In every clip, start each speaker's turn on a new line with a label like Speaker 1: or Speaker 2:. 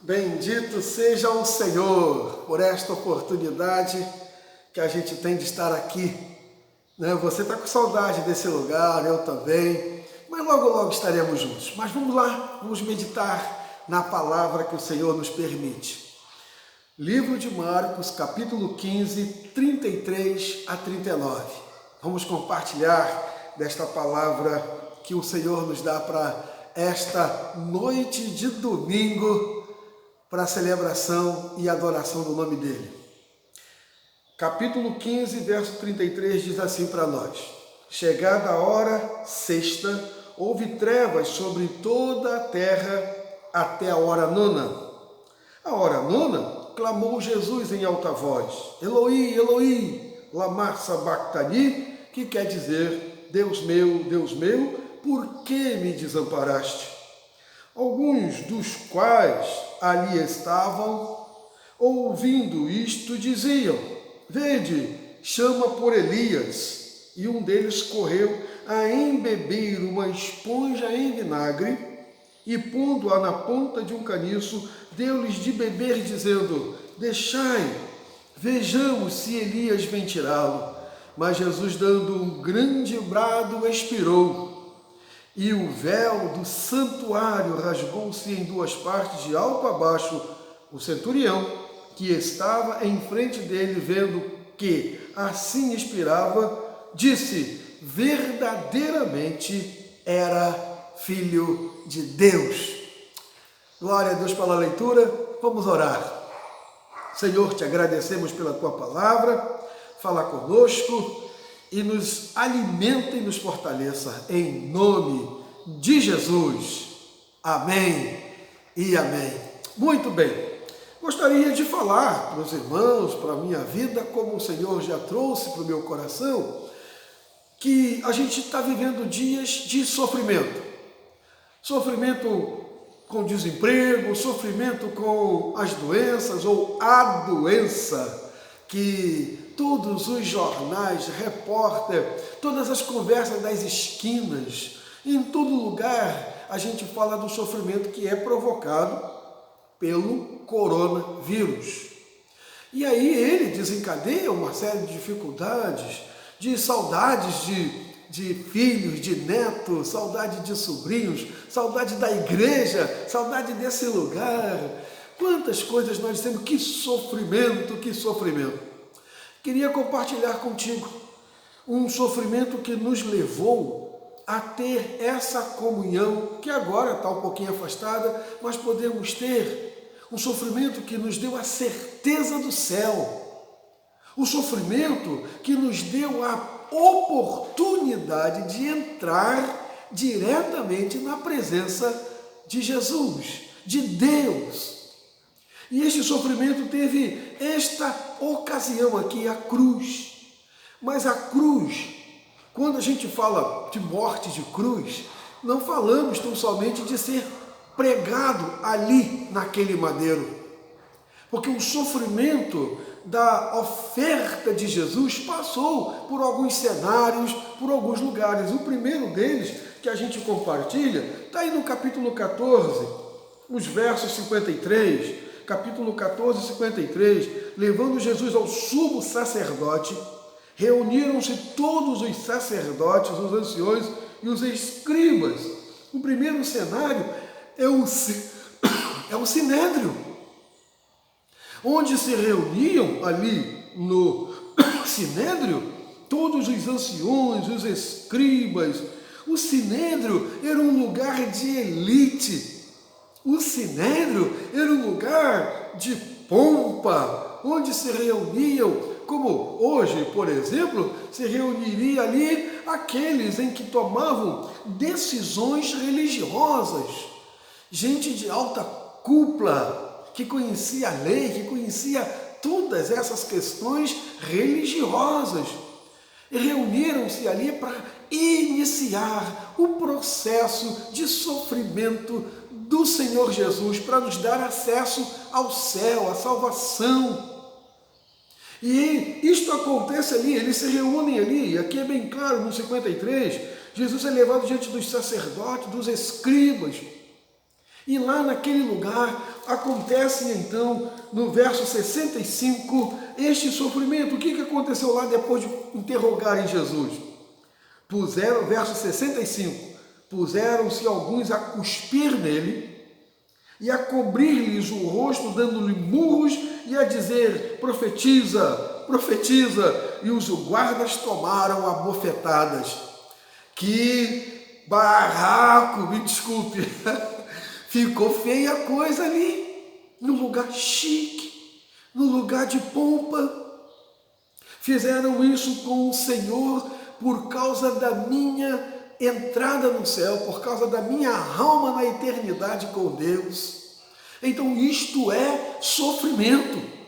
Speaker 1: Bendito seja o Senhor por esta oportunidade que a gente tem de estar aqui. Você está com saudade desse lugar, eu também, mas logo, logo estaremos juntos. Mas vamos lá, vamos meditar na palavra que o Senhor nos permite. Livro de Marcos, capítulo 15, 33 a 39. Vamos compartilhar desta palavra que o Senhor nos dá para esta noite de domingo, para a celebração e adoração do nome dele. Capítulo 15, verso 33 diz assim para nós: Chegada a hora sexta, houve trevas sobre toda a terra até a hora nona. A hora nona, clamou Jesus em alta voz: Eloi, Eloi, lama sabachthani, que quer dizer: Deus meu, por que me desamparaste? Alguns dos quais ali estavam, ouvindo isto, diziam: Vede, chama por Elias. E um deles correu a embeber uma esponja em vinagre e, pondo-a na ponta de um caniço, deu-lhes de beber, dizendo: Deixai, vejamos se Elias vem tirá-lo. Mas Jesus, dando um grande brado, expirou. E o véu do santuário rasgou-se em duas partes, de alto a baixo. O centurião, que estava em frente dele, vendo que assim expirava, disse: verdadeiramente era filho de Deus. Glória a Deus pela leitura. Vamos orar. Senhor, te agradecemos pela tua palavra. Fala conosco e nos alimenta e nos fortaleça, em nome de Jesus. Amém e amém. Muito bem, gostaria de falar para os irmãos, para a minha vida, como o Senhor já trouxe para o meu coração, que a gente está vivendo dias de sofrimento. Sofrimento com desemprego, sofrimento com as doenças ou a doença que todos os jornais, repórter, todas as conversas das esquinas, em todo lugar a gente fala do sofrimento que é provocado pelo coronavírus. E aí ele desencadeia uma série de dificuldades, de saudades de filhos, de netos, saudade de sobrinhos, saudade da igreja, saudade desse lugar. Quantas coisas nós temos, que sofrimento, que sofrimento. Queria compartilhar contigo um sofrimento que nos levou a ter essa comunhão, que agora está um pouquinho afastada, mas podemos ter. Um sofrimento que nos deu a certeza do céu. O sofrimento que nos deu a oportunidade de entrar diretamente na presença de Jesus, de Deus. E este sofrimento teve esta ocasião aqui, a cruz. Mas a cruz, quando a gente fala de morte de cruz, não falamos tão somente de ser pregado ali naquele madeiro. Porque o sofrimento da oferta de Jesus passou por alguns cenários, por alguns lugares. O primeiro deles, que a gente compartilha, está aí no capítulo 14, os versos 53, capítulo 14, 53, levando Jesus ao sumo sacerdote, reuniram-se todos os sacerdotes, os anciões e os escribas. O primeiro cenário é o sinédrio, onde se reuniam ali no sinédrio todos os anciões, os escribas. O sinédrio era um lugar de elite. O sinédrio era um lugar de pompa, onde se reuniam, como hoje, por exemplo, se reuniria ali aqueles em que tomavam decisões religiosas, gente de alta cúpula, que conhecia a lei, que conhecia todas essas questões religiosas. E reuniram-se ali para iniciar o processo de sofrimento do Senhor Jesus, para nos dar acesso ao céu, à salvação. E isto acontece ali, eles se reúnem ali, e aqui é bem claro, no 53, Jesus é levado diante dos sacerdotes, dos escribas, E lá naquele lugar acontece então, no verso 65, este sofrimento. O que aconteceu lá depois de interrogarem Jesus? Verso 65, puseram-se alguns a cuspir nele e a cobrir-lhes o rosto, dando-lhe murros e a dizer: profetiza, profetiza. E os guardas tomaram a bofetadas. Que barraco, me desculpe. Ficou feia a coisa ali, no lugar chique, no lugar de pompa. Fizeram isso com o Senhor por causa da minha entrada no céu, por causa da minha alma na eternidade com Deus. Então isto é sofrimento.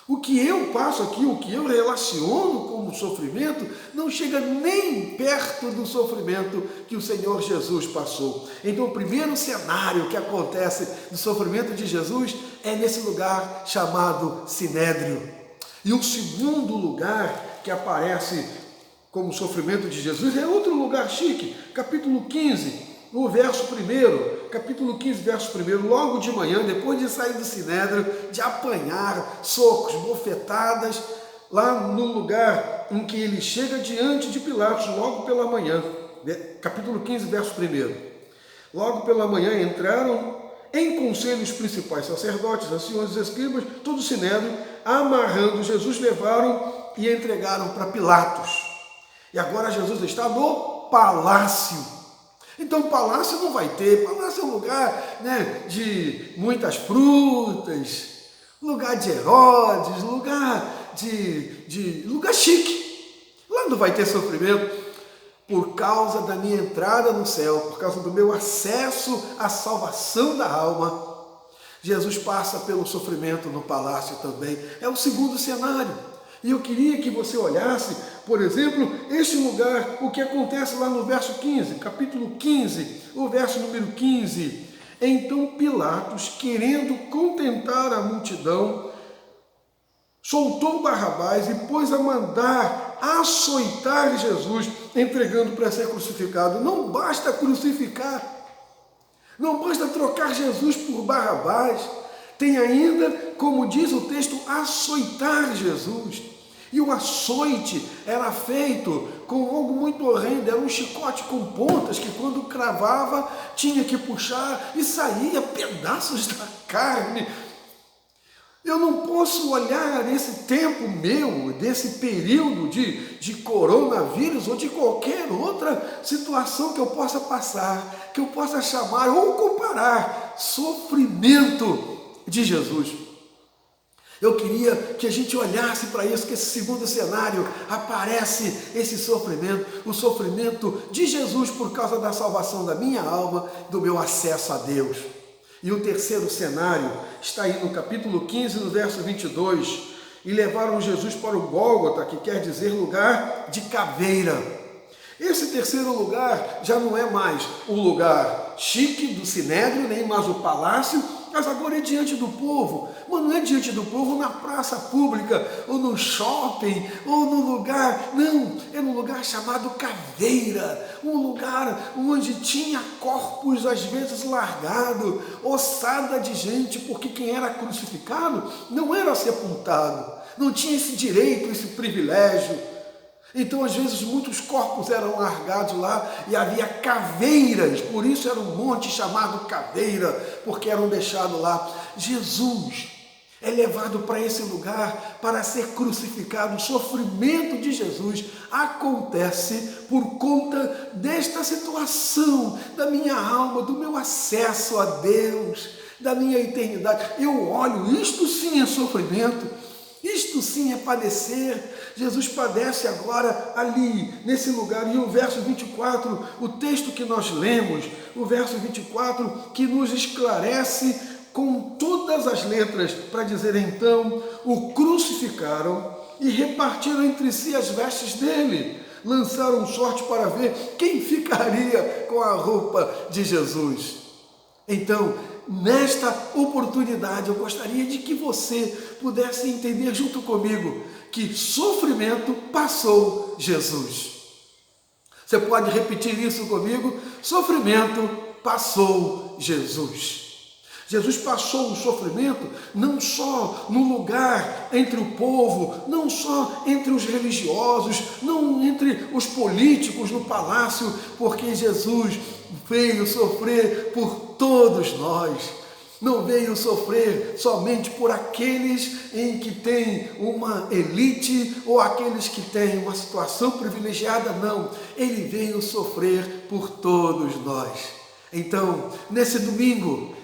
Speaker 1: O que eu passo aqui, o que eu relaciono como sofrimento, não chega nem perto do sofrimento que o Senhor Jesus passou. Então o primeiro cenário que acontece do sofrimento de Jesus é nesse lugar chamado Sinédrio. E o segundo lugar que aparece como sofrimento de Jesus é outro lugar chique, capítulo 15, no verso 1, capítulo 15, verso 1, logo de manhã, depois de sair do Sinédrio, de apanhar socos, bofetadas, lá no lugar em que ele chega diante de Pilatos, logo pela manhã, capítulo 15, verso 1. Logo pela manhã entraram em conselho os principais sacerdotes, anciões, os escribas, todo o Sinédrio, amarrando Jesus, levaram e entregaram para Pilatos. E agora Jesus está no palácio. Então palácio não vai ter, palácio é um lugar, né, de muitas frutas, lugar de Herodes, lugar lugar chique. Lá não vai ter sofrimento. Por causa da minha entrada no céu, por causa do meu acesso à salvação da alma, Jesus passa pelo sofrimento no palácio também. É o segundo cenário. E eu queria que você olhasse, por exemplo, este lugar, o que acontece lá no verso 15, capítulo 15, o verso número 15. Então Pilatos, querendo contentar a multidão, soltou Barrabás e pôs a mandar açoitar Jesus, entregando para ser crucificado. Não basta crucificar, não basta trocar Jesus por Barrabás, tem ainda, como diz o texto, açoitar Jesus. E o açoite era feito com algo muito horrendo, era um chicote com pontas que quando cravava tinha que puxar e saía pedaços da carne. Eu não posso olhar esse tempo meu, desse período de coronavírus ou de qualquer outra situação que eu possa passar, que eu possa chamar ou comparar sofrimento de Jesus. Eu queria que a gente olhasse para isso, que esse segundo cenário aparece esse sofrimento, o sofrimento de Jesus por causa da salvação da minha alma, do meu acesso a Deus. E o terceiro cenário está aí no capítulo 15, no verso 22. E levaram Jesus para o Gólgota, que quer dizer lugar de caveira. Esse terceiro lugar já não é mais o lugar chique do Sinédrio, nem mais o palácio, mas agora é diante do povo. Mas não é diante do povo na praça pública, ou no shopping, ou no lugar, não, é num lugar chamado caveira, um lugar onde tinha corpos às vezes largados, ossada de gente, porque quem era crucificado não era sepultado, não tinha esse direito, esse privilégio. Então, às vezes, muitos corpos eram largados lá e havia caveiras, por isso era um monte chamado caveira, porque eram deixados lá. Jesus é levado para esse lugar para ser crucificado. O sofrimento de Jesus acontece por conta desta situação, da minha alma, do meu acesso a Deus, da minha eternidade. Eu olho, isto sim é sofrimento. Isto sim é padecer. Jesus padece agora ali, nesse lugar. E o verso 24, o texto que nós lemos, o verso 24, que nos esclarece com todas as letras, para dizer então, o crucificaram e repartiram entre si as vestes dele. Lançaram sorte para ver quem ficaria com a roupa de Jesus. Então, nesta oportunidade, eu gostaria de que você pudesse entender junto comigo que sofrimento passou Jesus. Você pode repetir isso comigo? Sofrimento passou Jesus. Jesus passou o sofrimento não só no lugar entre o povo, não só entre os religiosos, não entre os políticos no palácio, porque Jesus veio sofrer por todos nós. Não veio sofrer somente por aqueles em que tem uma elite ou aqueles que têm uma situação privilegiada, não. Ele veio sofrer por todos nós. Então, nesse domingo,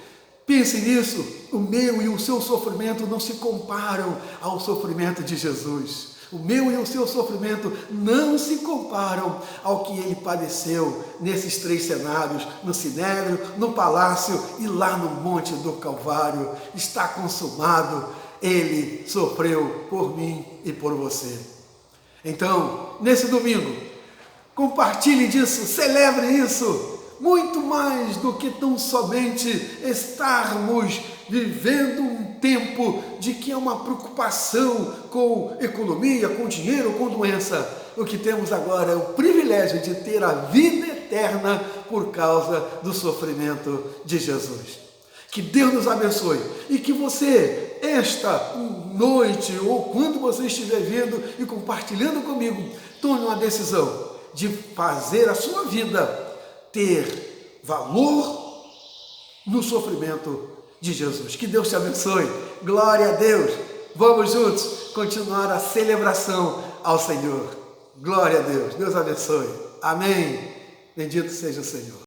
Speaker 1: pense nisso, o meu e o seu sofrimento não se comparam ao sofrimento de Jesus. O meu e o seu sofrimento não se comparam ao que ele padeceu nesses 3 cenários, no Sinédrio, no palácio e lá no Monte do Calvário. Está consumado, ele sofreu por mim e por você. Então, nesse domingo, compartilhe disso, celebre isso. Muito mais do que tão somente estarmos vivendo um tempo de que é uma preocupação com economia, com dinheiro, com doença. O que temos agora é o privilégio de ter a vida eterna por causa do sofrimento de Jesus. Que Deus nos abençoe e que você, esta noite ou quando você estiver vendo e compartilhando comigo, tome uma decisão de fazer a sua vida ter valor no sofrimento de Jesus. Que Deus te abençoe. Glória a Deus. Vamos juntos continuar a celebração ao Senhor. Glória a Deus. Deus abençoe. Amém. Bendito seja o Senhor.